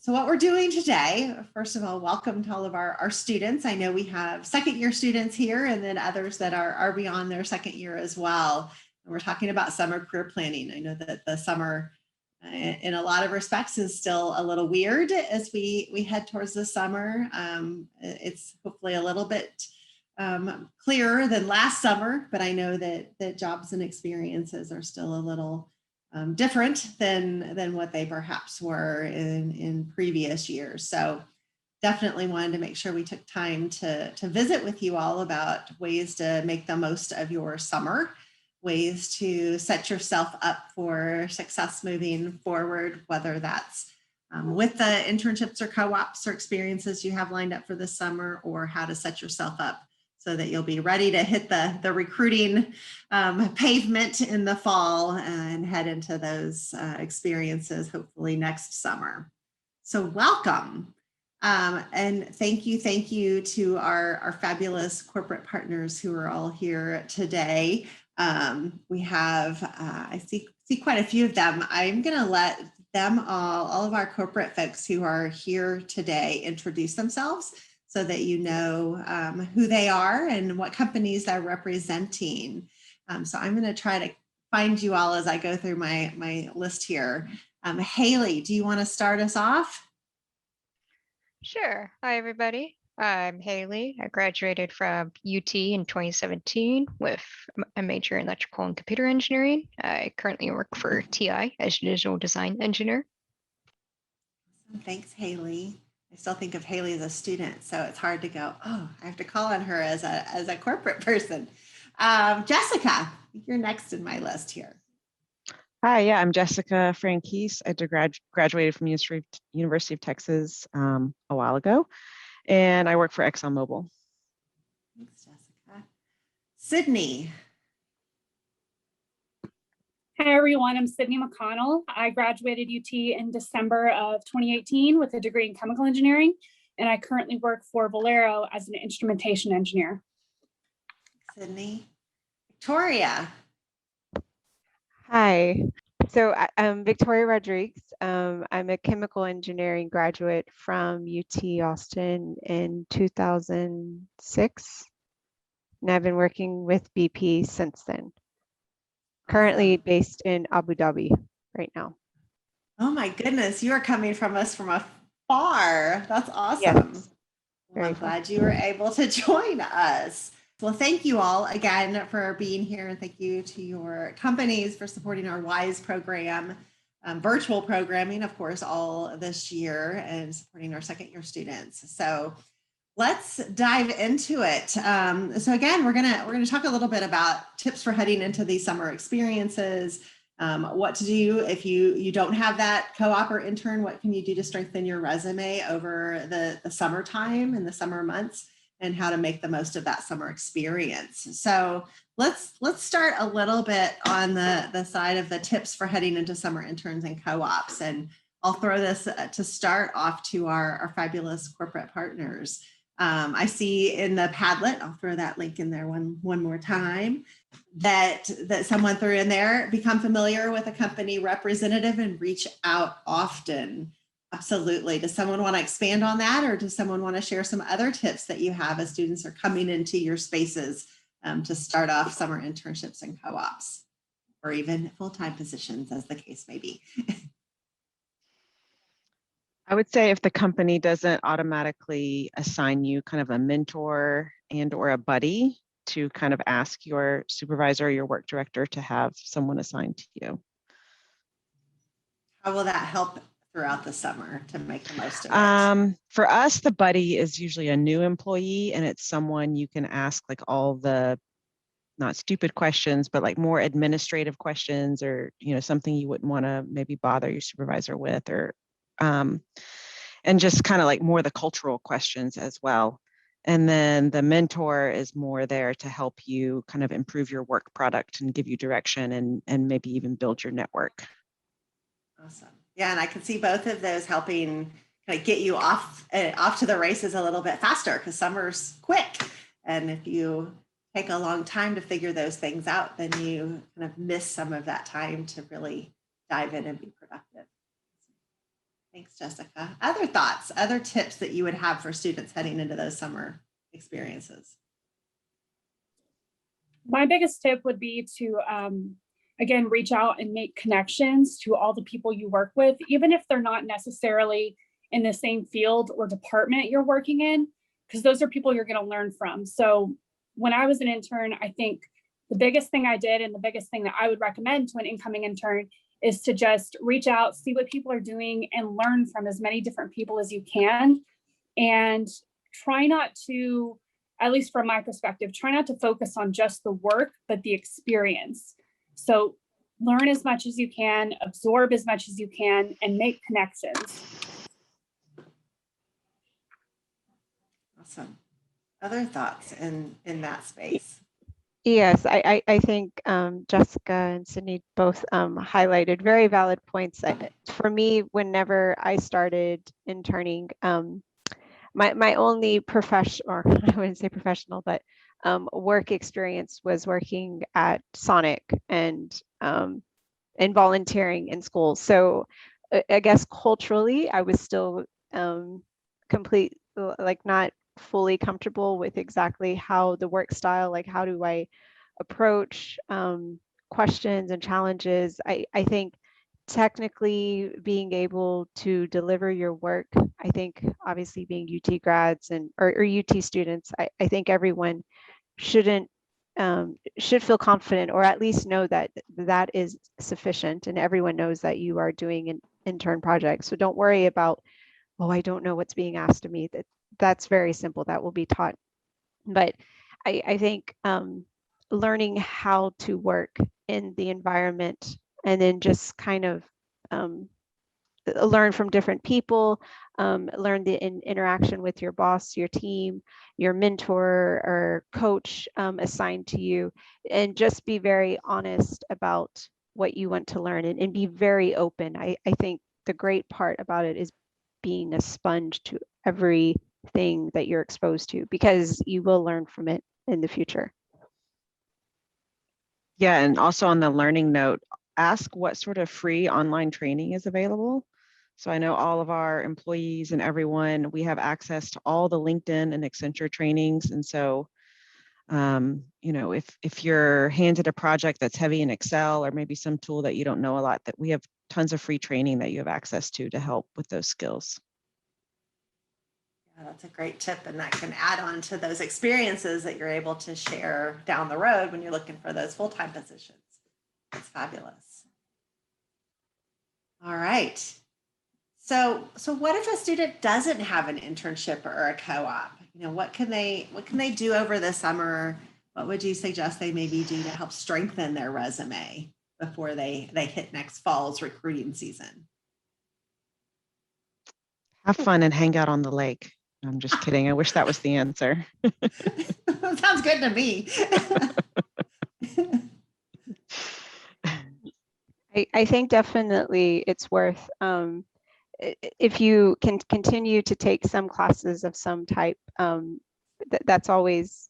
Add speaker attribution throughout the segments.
Speaker 1: So what we're doing today, first of all, welcome to all of our students. I know we have second year students here and then others that are beyond their second year as well. And we're talking about summer career planning. I know that the summer in a lot of respects is still a little weird as we head towards the summer. It's hopefully a little bit clearer than last summer, but I know that jobs and experiences are still a little different than what they perhaps were in previous years. So definitely wanted to make sure we took time to visit with you all about ways to make the most of your summer, ways to set yourself up for success moving forward, whether that's with the internships or co-ops or experiences you have lined up for this summer, or how to set yourself up so that you'll be ready to hit the recruiting pavement in the fall and head into those experiences hopefully next summer. So welcome. And thank you to our fabulous corporate partners who are all here today. We have, I see quite a few of them. I'm going to let them all of our corporate folks who are here today introduce themselves so that you know who they are and what companies they're representing. So I'm going to try to find you all as I go through my list here. Haley, do you want to start us off?
Speaker 2: Sure. Hi, everybody. I'm Haley. I graduated from UT in 2017 with a major in electrical and computer engineering. I currently work for TI as a digital design engineer.
Speaker 1: Thanks, Haley. I still think of Haley as a student, so it's hard to go, oh, I have to call on her as a corporate person. Jessica, you're next in my list here.
Speaker 3: Hi, yeah, I'm Jessica Franquise. I graduated from University of Texas a while ago, and I work for ExxonMobil.
Speaker 1: Thanks, Jessica. Sydney.
Speaker 4: Hi, everyone. I'm Sydney McConnell. I graduated UT in December of 2018 with a degree in chemical engineering, and I currently work for Valero as an instrumentation engineer.
Speaker 1: Sydney. Victoria.
Speaker 5: Hi, so I'm Victoria Rodriguez. I'm a chemical engineering graduate from UT Austin in 2006, and I've been working with BP since then. Currently based in Abu Dhabi right now.
Speaker 1: Oh my goodness, you are coming from us from afar. That's awesome.
Speaker 5: Yes.
Speaker 1: Well, I'm glad you were able to join us. Well, thank you all again for being here, and thank you to your companies for supporting our WISE program, virtual programming, of course, all this year, and supporting our second year students. So let's dive into it. So again, we're gonna talk a little bit about tips for heading into these summer experiences, what to do if you don't have that co-op or intern, what can you do to strengthen your resume over the summertime and the summer months, and how to make the most of that summer experience. So let's start a little bit on the side of the tips for heading into summer interns and co-ops. And I'll throw this to start off to our fabulous corporate partners. I see in the Padlet, I'll throw that link in there one more time, that someone threw in there, become familiar with a company representative and reach out often. Absolutely. Does someone want to expand on that, or does someone want to share some other tips that you have as students are coming into your spaces to start off summer internships and co-ops, or even full-time positions, as the case may be?
Speaker 3: I would say if the company doesn't automatically assign you kind of a mentor and or a buddy, to kind of ask your supervisor or your work director to have someone assigned to you.
Speaker 1: How will that help throughout the summer to make the most of it?
Speaker 3: For us, the buddy is usually a new employee, and it's someone you can ask like all the not stupid questions, but like more administrative questions, or something you wouldn't want to maybe bother your supervisor with, or and just kind of like more the cultural questions as well. And then the mentor is more there to help you kind of improve your work product and give you direction and maybe even build your network.
Speaker 1: Awesome. Yeah, and I can see both of those helping kind of get you off to the races a little bit faster, because summer's quick. And if you take a long time to figure those things out, then you kind of miss some of that time to really dive in and be productive. Thanks, Jessica. Other thoughts, other tips that you would have for students heading into those summer experiences?
Speaker 4: My biggest tip would be to, again, reach out and make connections to all the people you work with, even if they're not necessarily in the same field or department you're working in, because those are people you're going to learn from. So when I was an intern, I think the biggest thing I did and the biggest thing that I would recommend to an incoming intern is to just reach out, see what people are doing, and learn from as many different people as you can. And try not to, at least from my perspective, try not to focus on just the work, but the experience. So learn as much as you can, absorb as much as you can, and make connections.
Speaker 1: Awesome. Other thoughts in that space?
Speaker 5: Yes, I think Jessica and Sydney both highlighted very valid points. For me, whenever I started interning, my only professional, or I wouldn't say professional, but work experience was working at Sonic and volunteering in school. So I guess culturally, I was still not fully comfortable with exactly how the work style, like how do I approach questions and challenges. I think technically being able to deliver your work, I think obviously being UT grads or UT students, I think everyone should feel confident, or at least know that that is sufficient, and everyone knows that you are doing an intern project. So don't worry about, oh, I don't know what's being asked of me. That's very simple. That will be taught. But I think learning how to work in the environment, and then just kind of learn from different people, learn the interaction with your boss, your team, your mentor or coach assigned to you, and just be very honest about what you want to learn, and be very open. I think the great part about it is being a sponge to everything that you're exposed to, because you will learn from it in the future.
Speaker 3: Yeah, and also on the learning note, ask what sort of free online training is available. So I know all of our employees and everyone, we have access to all the LinkedIn and Accenture trainings. And so, you know, if you're handed a project that's heavy in Excel or maybe some tool that you don't know a lot, that we have tons of free training that you have access to help with those skills.
Speaker 1: Yeah, that's a great tip, and that can add on to those experiences that you're able to share down the road when you're looking for those full-time positions. That's fabulous. All right. So what if a student doesn't have an internship or a co-op? You know, what can they do over the summer? What would you suggest they maybe do to help strengthen their resume before they hit next fall's recruiting season?
Speaker 3: Have fun and hang out on the lake. I'm just kidding. I wish that was the answer.
Speaker 1: Sounds good to me.
Speaker 5: I think definitely it's worth, if you can continue to take some classes of some type, that's always,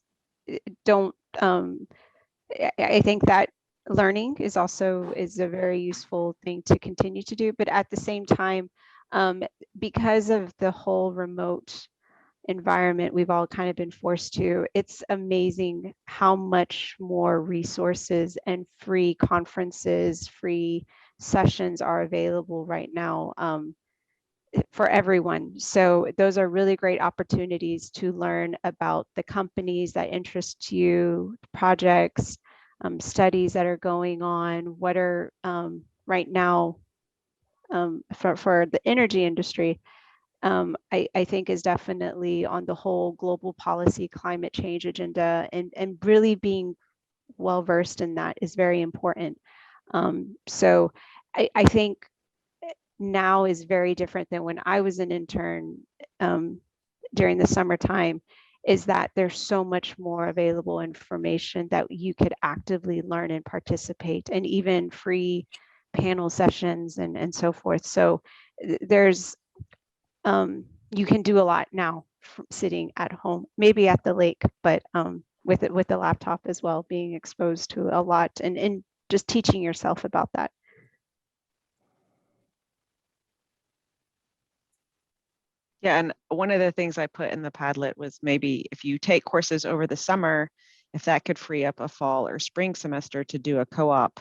Speaker 5: don't, I think that learning is a very useful thing to continue to do. But at the same time, because of the whole remote environment we've all kind of been forced to, it's amazing how much more resources and free conferences, free sessions are available right now for everyone. So those are really great opportunities to learn about the companies that interest you, projects, studies that are going on, what are right now for the energy industry. I think is definitely on the whole global policy climate change agenda, and really being well versed in that is very important. So I think now is very different than when I was an intern during the summertime, is that there's so much more available information that you could actively learn and participate, and even free panel sessions and so forth. So there's you can do a lot now from sitting at home, maybe at the lake, but with the laptop as well, being exposed to a lot, and just teaching yourself about that.
Speaker 3: Yeah, and one of the things I put in the Padlet was maybe if you take courses over the summer, if that could free up a fall or spring semester to do a co-op.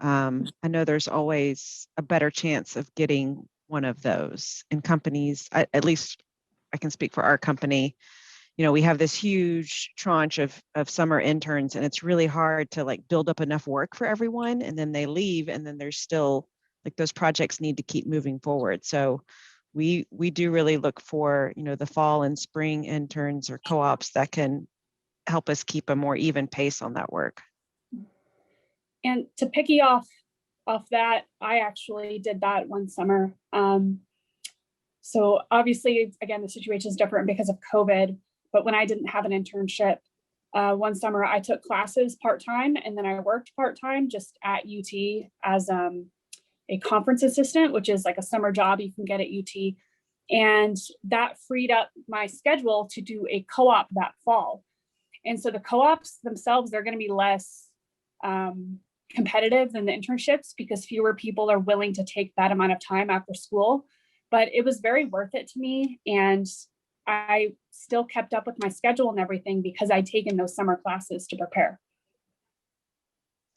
Speaker 3: I know there's always a better chance of getting one of those in companies. At least I can speak for our company. You know, we have this huge tranche of summer interns, and it's really hard to like build up enough work for everyone, and then they leave, and then there's still like those projects need to keep moving forward. So we do really look for, you know, the fall and spring interns or co-ops that can help us keep a more even pace on that work.
Speaker 4: And to piggy off that, I actually did that one summer. So obviously, again, the situation is different because of COVID, but when I didn't have an internship, one summer I took classes part-time and then I worked part-time just at UT as a conference assistant, which is like a summer job you can get at UT. And that freed up my schedule to do a co-op that fall. And so the co-ops themselves, they're going to be less competitive than the internships because fewer people are willing to take that amount of time after school. But it was very worth it to me. And I still kept up with my schedule and everything because I'd taken those summer classes to prepare.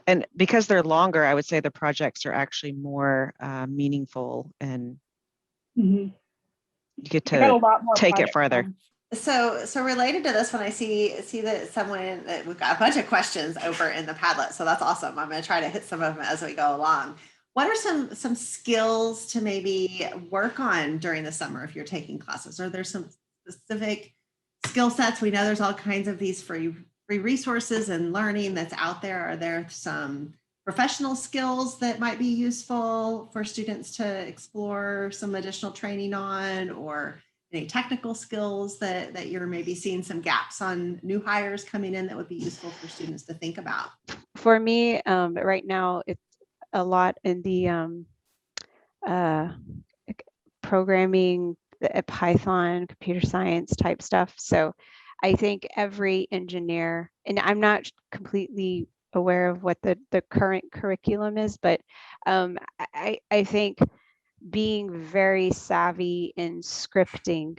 Speaker 3: And because they're longer, I would say the projects are actually more meaningful, and you get
Speaker 4: I got a
Speaker 3: to
Speaker 4: lot more
Speaker 3: take it
Speaker 4: project
Speaker 3: further.
Speaker 4: done.
Speaker 1: So related to this one, I see that we've got a bunch of questions over in the Padlet. So that's awesome. I'm going to try to hit some of them as we go along. What are some skills to maybe work on during the summer if you're taking classes? Are there some specific skill sets? We know there's all kinds of these free resources and learning that's out there. Are there some professional skills that might be useful for students to explore some additional training on, or any technical skills that you're maybe seeing some gaps on new hires coming in that would be useful for students to think about?
Speaker 5: For me, right now, it's a lot in the programming, Python, computer science type stuff. So I think every engineer, and I'm not completely aware of what the current curriculum is, but I think being very savvy in scripting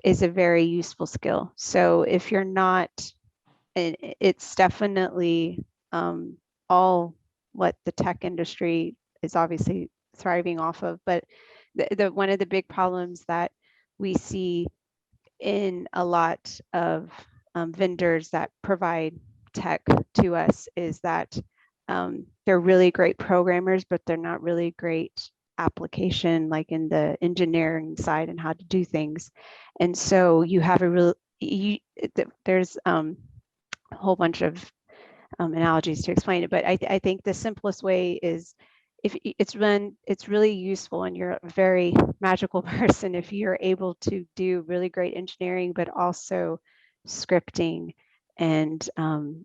Speaker 5: is a very useful skill. So if you're not, it's definitely all what the tech industry is obviously thriving off of. But the one of the big problems that we see in a lot of vendors that provide tech to us is that they're really great programmers, but they're not really great application, like in the engineering side and how to do things. And so you have there's a whole bunch of analogies to explain it, but I think the simplest way is if it's really useful and you're a very magical person if you're able to do really great engineering, but also scripting and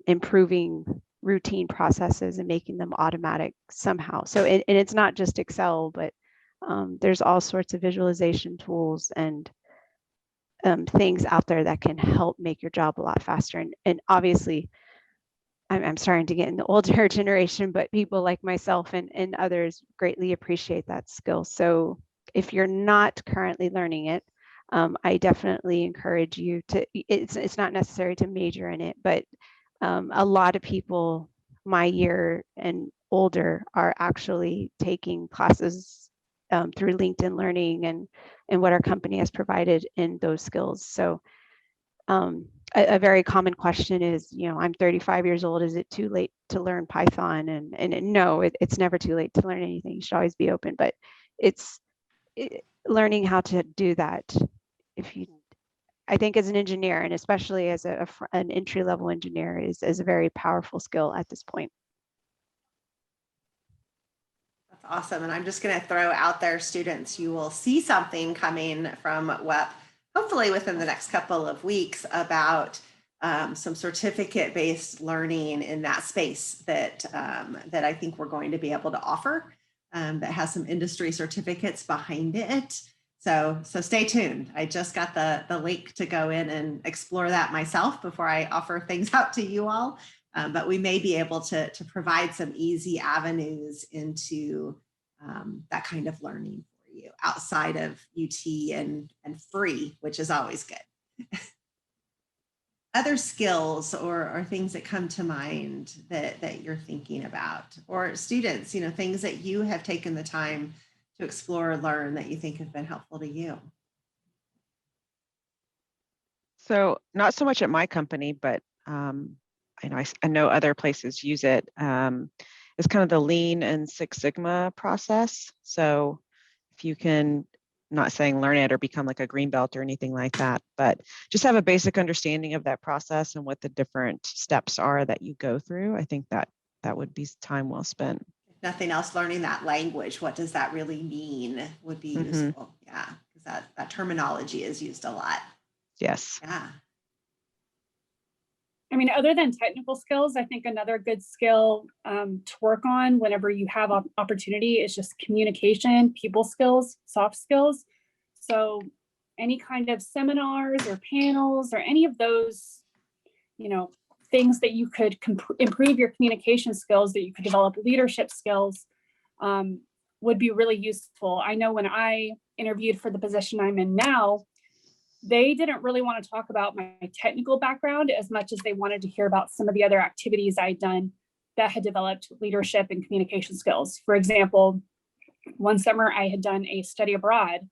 Speaker 5: improving routine processes and making them automatic somehow. So and it's not just Excel, but there's all sorts of visualization tools and things out there that can help make your job a lot faster. And obviously, I'm starting to get in the older generation, but people like myself and others greatly appreciate that skill. So if you're not currently learning it, I definitely encourage you to, it's not necessary to major in it, but a lot of people my year and older are actually taking classes through LinkedIn Learning and what our company has provided in those skills. So a very common question is, I'm 35 years old. Is it too late to learn Python? And no, it's never too late to learn anything. You should always be open, but learning how to do that. I think as an engineer, and especially as an entry-level engineer, is a very powerful skill at this point.
Speaker 1: That's awesome. And I'm just going to throw out there, students, you will see something coming from UTWEP, hopefully within the next couple of weeks, about some certificate-based learning in that space that I think we're going to be able to offer, that has some industry certificates behind it. So stay tuned. I just got the link to go in and explore that myself before I offer things out to you all. But we may be able to provide some easy avenues into that kind of learning for you outside of UT and free, which is always good. Other skills or things that come to mind that you're thinking about, or students, things that you have taken the time to explore or learn that you think have been helpful to you.
Speaker 3: So not so much at my company, but I know other places use it. It's kind of the Lean and Six Sigma process. So if you can, not saying learn it or become like a green belt or anything like that, but just have a basic understanding of that process and what the different steps are that you go through. I think that would be time well spent.
Speaker 1: If nothing else, learning that language, what does that really mean, would be useful. Yeah, because that terminology is used a lot.
Speaker 3: Yes.
Speaker 1: Yeah.
Speaker 4: I mean, other than technical skills, I think another good skill to work on whenever you have opportunity is just communication, people skills, soft skills. So any kind of seminars or panels or any of those, things that you could improve your communication skills, that you could develop leadership skills, would be really useful. I know when I interviewed for the position I'm in now, they didn't really want to talk about my technical background as much as they wanted to hear about some of the other activities I'd done that had developed leadership and communication skills. For example, one summer I had done a study abroad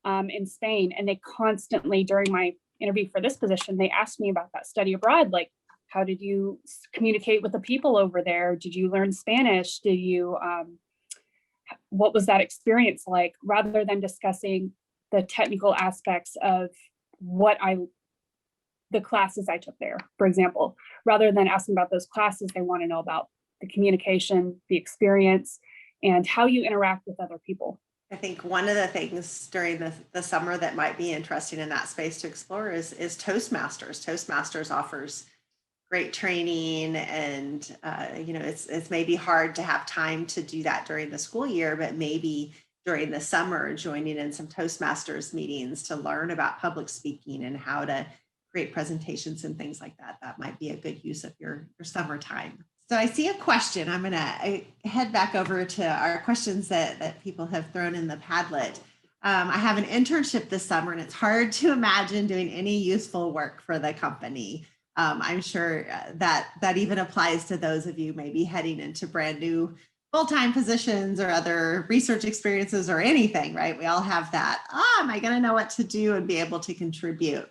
Speaker 4: in Spain, and they constantly, during my interview for this position, they asked me about that study abroad, like, how did you communicate with the people over there? Did you learn Spanish? Did you, what was that experience like? Rather than discussing the technical aspects of the classes I took there, for example, rather than asking about those classes, they want to know about the communication, the experience, and how you interact with other people.
Speaker 1: I think one of the things during the summer that might be interesting in that space to explore is Toastmasters. Toastmasters offers great training, and it's maybe hard to have time to do that during the school year, but maybe during the summer, joining in some Toastmasters meetings to learn about public speaking and how to create presentations and things like that. That might be a good use of your summertime. So I see a question. I'm going to head back over to our questions that people have thrown in the Padlet. I have an internship this summer, and it's hard to imagine doing any useful work for the company. I'm sure that even applies to those of you maybe heading into brand new full-time positions or other research experiences or anything, right? We all have that. Am I going to know what to do and be able to contribute?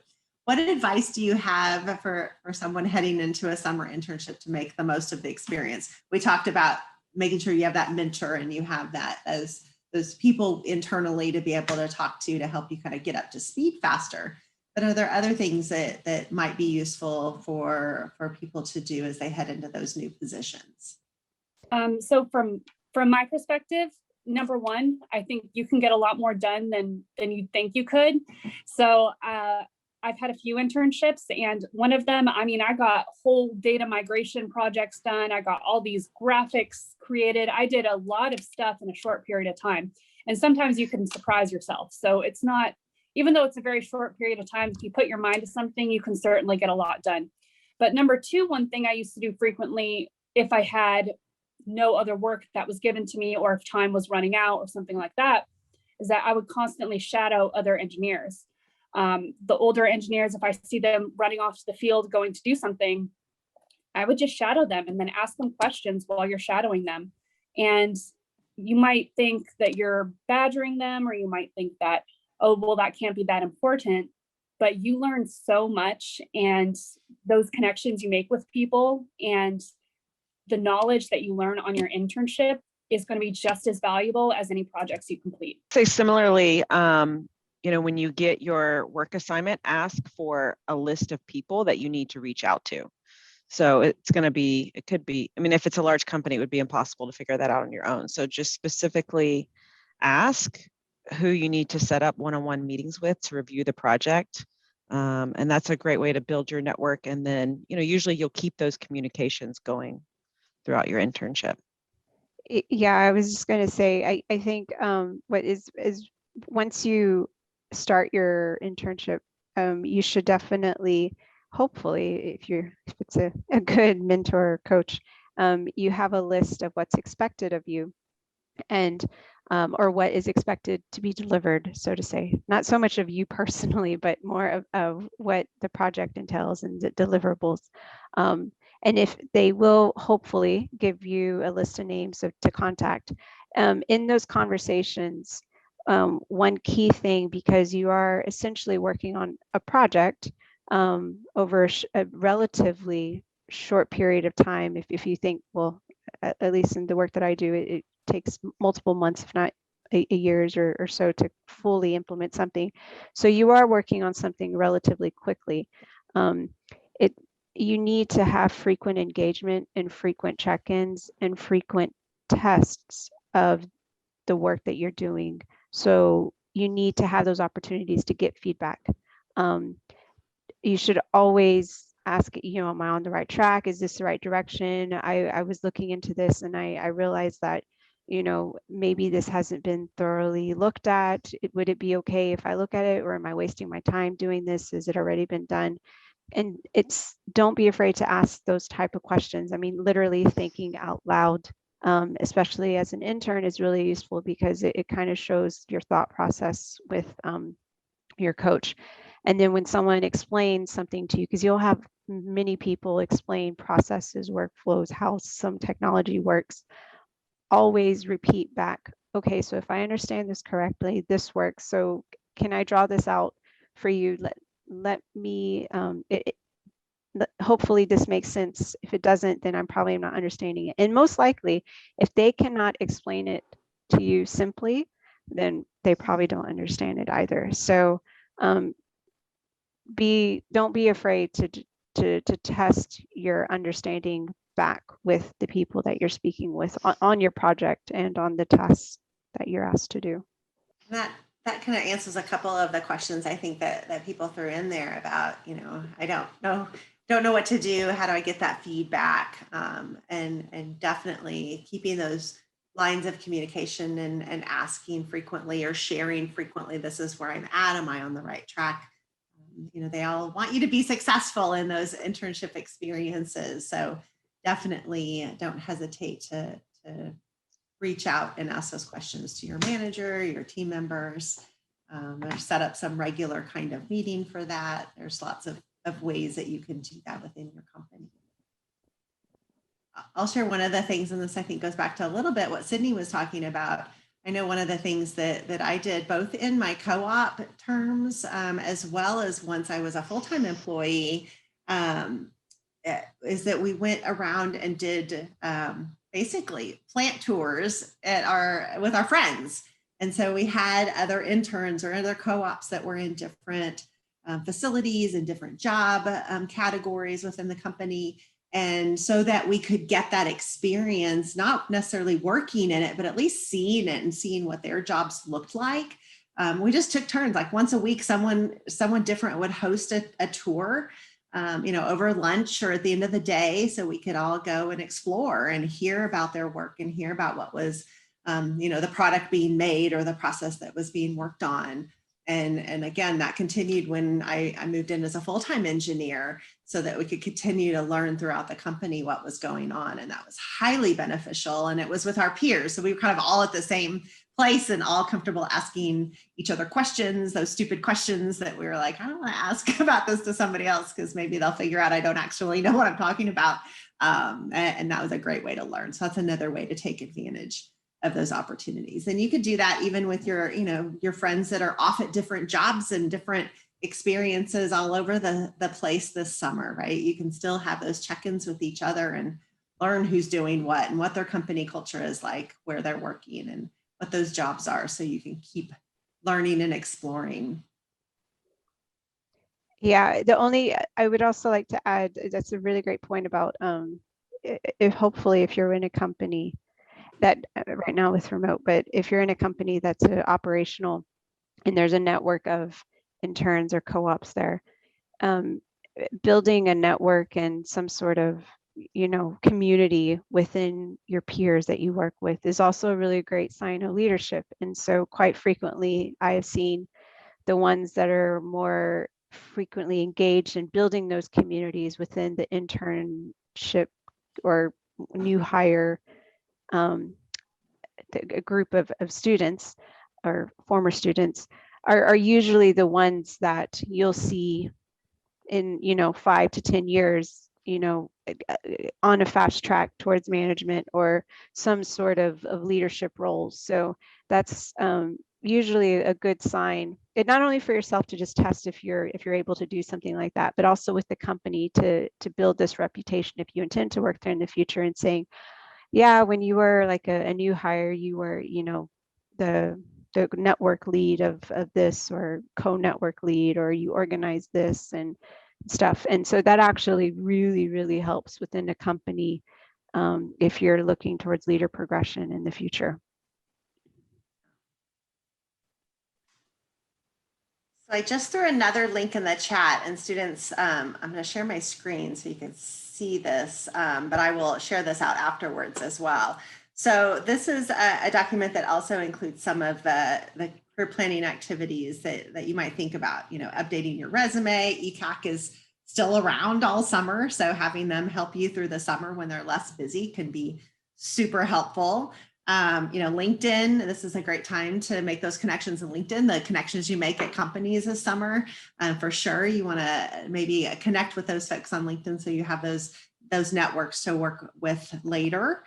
Speaker 1: What advice do you have for someone heading into a summer internship to make the most of the experience? We talked about making sure you have that mentor and you have that as those people internally to be able to talk to help you kind of get up to speed faster. But are there other things that might be useful for people to do as they head into those new positions?
Speaker 4: So from my perspective, number one, I think you can get a lot more done than you think you could. So I've had a few internships, and one of them, I got whole data migration projects done. I got all these graphics created. I did a lot of stuff in a short period of time. And sometimes you can surprise yourself. So it's not, even though it's a very short period of time, if you put your mind to something, you can certainly get a lot done. But number two, one thing I used to do frequently, if I had no other work that was given to me, or if time was running out or something like that, is that I would constantly shadow other engineers. The older engineers, if I see them running off to the field going to do something, I would just shadow them and then ask them questions while you're shadowing them. And you might think that you're badgering them, or you might think that, oh, well, that can't be that important. But you learn so much, and those connections you make with people and the knowledge that you learn on your internship is going to be just as valuable as any projects you complete.
Speaker 3: Say similarly, when you get your work assignment, ask for a list of people that you need to reach out to. So it could be, if it's a large company, it would be impossible to figure that out on your own. So just specifically ask who you need to set up one-on-one meetings with to review the project. And that's a great way to build your network. And then, usually you'll keep those communications going throughout your internship.
Speaker 5: Yeah, I was just going to say, I think what is once you start your internship, you should definitely, hopefully, if it's a good mentor or coach, you have a list of what's expected of you. And or what is expected to be delivered, so to say. Not so much of you personally, but more of what the project entails and the deliverables. And if they will hopefully give you a list of names to contact. In those conversations, one key thing, because you are essentially working on a project over a relatively short period of time, if you think, well, at least in the work that I do, it takes multiple months, if not a years or so, to fully implement something. So you are working on something relatively quickly. You need to have frequent engagement and frequent check-ins and frequent tests of the work that you're doing. So you need to have those opportunities to get feedback. You should always ask, am I on the right track? Is this the right direction? I was looking into this and I realized that, maybe this hasn't been thoroughly looked at. Would it be okay if I look at it, or am I wasting my time doing this? Has it already been done? And don't be afraid to ask those type of questions. I mean, literally thinking out loud, especially as an intern, is really useful because it kind of shows your thought process with your coach. And then when someone explains something to you, because you'll have many people explain processes, workflows, how some technology works, always repeat back, okay, so if I understand this correctly, this works. So can I draw this out for you? Let me, hopefully this makes sense. If it doesn't, then I'm probably not understanding it. And most likely, if they cannot explain it to you simply, then they probably don't understand it either. So don't be afraid to test your understanding back with the people that you're speaking with on your project and on the tasks that you're asked to do.
Speaker 1: That kind of answers a couple of the questions I think that people threw in there about, I don't know what to do. How do I get that feedback? And definitely keeping those lines of communication and asking frequently or sharing frequently, this is where I'm at. Am I on the right track? They all want you to be successful in those internship experiences. So definitely don't hesitate to reach out and ask those questions to your manager, your team members, or set up some regular kind of meeting for that. There's lots of ways that you can do that within your company. I'll share one of the things, and this I think goes back to a little bit what Sydney was talking about. I know one of the things that I did both in my co-op terms as well as once I was a full-time employee is that we went around and did basically plant tours with our friends. And so we had other interns or other co-ops that were in different facilities and different job categories within the company. And so that we could get that experience, not necessarily working in it, but at least seeing it and seeing what their jobs looked like. We just took turns, like once a week, someone different would host a tour, over lunch or at the end of the day, so we could all go and explore and hear about their work and hear about what was, the product being made or the process that was being worked on. And again, that continued when I moved in as a full-time engineer so that we could continue to learn throughout the company what was going on. And that was highly beneficial. And it was with our peers. So we were kind of all at the same place and all comfortable asking each other questions, those stupid questions that we were like, I don't want to ask about this to somebody else because maybe they'll figure out I don't actually know what I'm talking about. And that was a great way to learn. So that's another way to take advantage of those opportunities. And you could do that even with your friends that are off at different jobs and different experiences all over the place this summer, right? You can still have those check-ins with each other and learn who's doing what and what their company culture is like, where they're working and what those jobs are, so you can keep learning and exploring.
Speaker 5: Yeah, I would also like to add, that's a really great point about hopefully if you're in a company that right now with remote, but if you're in a company that's operational and there's a network of interns or co-ops there, building a network and some sort of community within your peers that you work with is also a really great sign of leadership. And so quite frequently I have seen the ones that are more frequently engaged in building those communities within the internship or new hire a group of students or former students are usually the ones that you'll see in, 5 to 10 years, on a fast track towards management or some sort of leadership roles. So that's usually a good sign. It not only for yourself to just test if you're able to do something like that, but also with the company to build this reputation if you intend to work there in the future, and saying, yeah, when you were like a new hire, you were, the network lead of this, or co-network lead, or you organized this and stuff. And so that actually really, really helps within a company if you're looking towards leader progression in the future.
Speaker 1: So I just threw another link in the chat, and students, I'm going to share my screen so you can see this, but I will share this out afterwards as well. So this is a document that also includes some of the career planning activities that you might think about, updating your resume. ECAC is still around all summer, so having them help you through the summer when they're less busy can be super helpful. LinkedIn, this is a great time to make those connections in LinkedIn, the connections you make at companies this summer. For sure, you want to maybe connect with those folks on LinkedIn so you have those networks to work with later.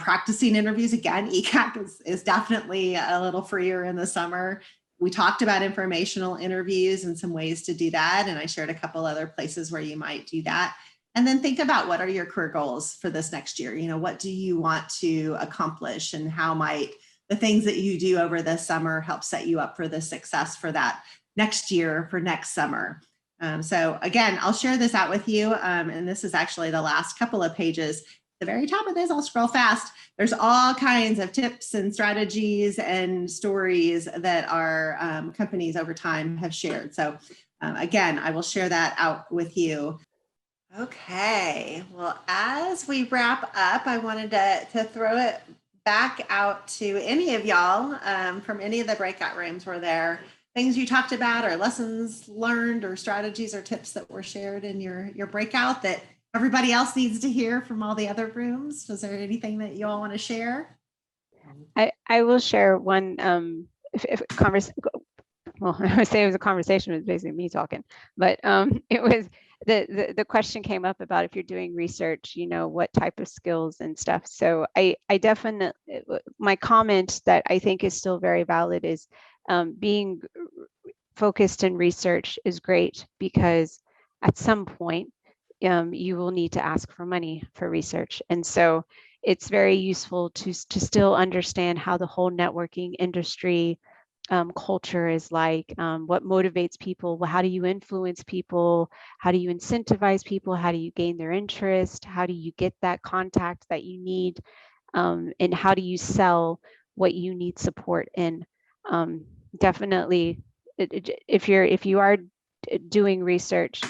Speaker 1: Practicing interviews, again, ECAC is definitely a little freer in the summer. We talked about informational interviews and some ways to do that, and I shared a couple other places where you might do that. And then think about, what are your career goals for this next year? What do you want to accomplish, and how might the things that you do over this summer help set you up for the success for that next year, for next summer? So again, I'll share this out with you. And this is actually the last couple of pages. At the very top of this, I'll scroll fast. There's all kinds of tips and strategies and stories that our companies over time have shared. So again, I will share that out with you. Okay, well, as we wrap up, I wanted to throw it back out to any of y'all from any of the breakout rooms. Were there things you talked about, or lessons learned, or strategies or tips that were shared in your breakout that everybody else needs to hear from all the other rooms? Was there anything that you all want to share?
Speaker 5: I will share one well, I would say it was a conversation, it was basically me talking, but it was the question came up about, if you're doing research, what type of skills and stuff. So I definitely, my comment that I think is still very valid is being focused in research is great, because at some point you will need to ask for money for research. And so it's very useful to still understand how the whole networking industry culture is like, what motivates people, how do you influence people, how do you incentivize people, how do you gain their interest, how do you get that contact that you need, and how do you sell what you need support in. Definitely, if you are doing research,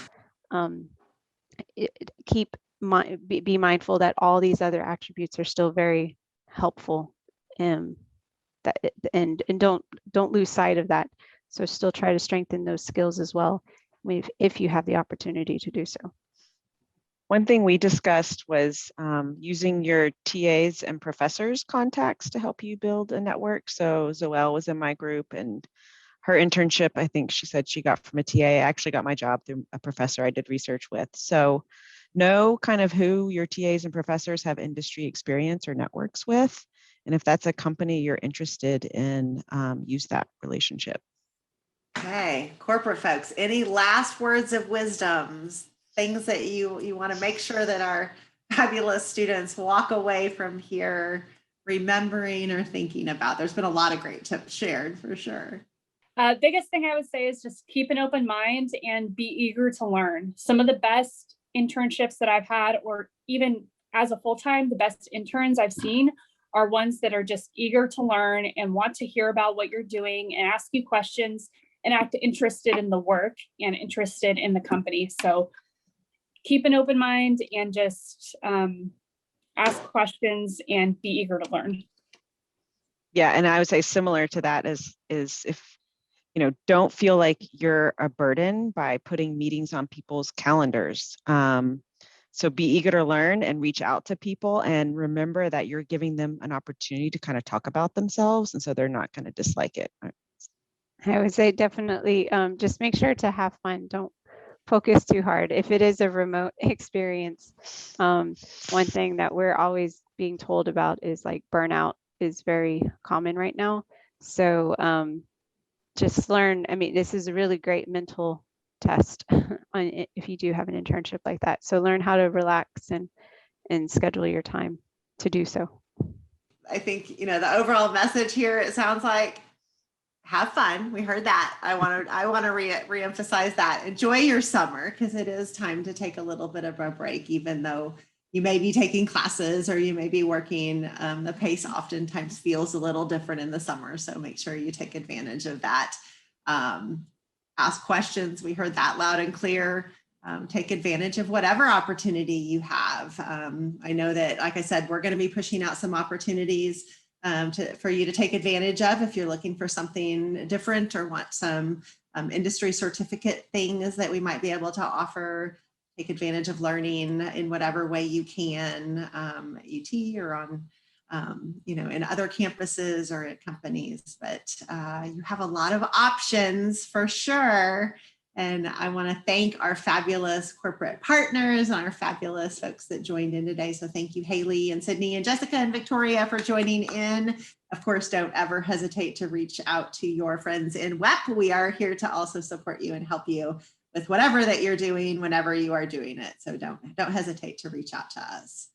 Speaker 5: be mindful that all these other attributes are still very helpful, and don't lose sight of that. So still try to strengthen those skills as well, if you have the opportunity to do so.
Speaker 3: One thing we discussed was using your TAs and professors' contacts to help you build a network. So Zoelle was in my group, and her internship, I think she said she got from a TA. I actually got my job through a professor I did research with. So know kind of who your TAs and professors have industry experience or networks with. And if that's a company you're interested in, use that relationship.
Speaker 1: Okay, corporate folks, any last words of wisdoms, things that you want to make sure that our fabulous students walk away from here remembering or thinking about? There's been a lot of great tips shared, for sure.
Speaker 4: Biggest thing I would say is just keep an open mind and be eager to learn. Some of the best internships that I've had, or even as a full-time, the best interns I've seen are ones that are just eager to learn and want to hear about what you're doing and ask you questions and act interested in the work and interested in the company. So keep an open mind and just ask questions and be eager to learn.
Speaker 3: Yeah, and I would say similar to that is if, don't feel like you're a burden by putting meetings on people's calendars. So be eager to learn and reach out to people, and remember that you're giving them an opportunity to kind of talk about themselves. And so they're not going to dislike it.
Speaker 5: I would say definitely just make sure to have fun. Don't focus too hard. If it is a remote experience, one thing that we're always being told about is like burnout is very common right now. So just learn. I mean, this is a really great mental test on if you do have an internship like that. So learn how to relax and schedule your time to do so.
Speaker 1: I think, the overall message here, it sounds like have fun. We heard that. I want to reemphasize that. Enjoy your summer, because it is time to take a little bit of a break, even though you may be taking classes or you may be working. The pace oftentimes feels a little different in the summer. So make sure you take advantage of that. Ask questions. We heard that loud and clear. Take advantage of whatever opportunity you have. I know that, like I said, we're going to be pushing out some opportunities for you to take advantage of if you're looking for something different or want some industry certificate things that we might be able to offer. Take advantage of learning in whatever way you can at UT or on, in other campuses or at companies. But you have a lot of options for sure. And I want to thank our fabulous corporate partners and our fabulous folks that joined in today. So thank you, Haley and Sydney and Jessica and Victoria, for joining in. Of course, don't ever hesitate to reach out to your friends in UTWEP. We are here to also support you and help you with whatever that you're doing, whenever you are doing it. So don't hesitate to reach out to us.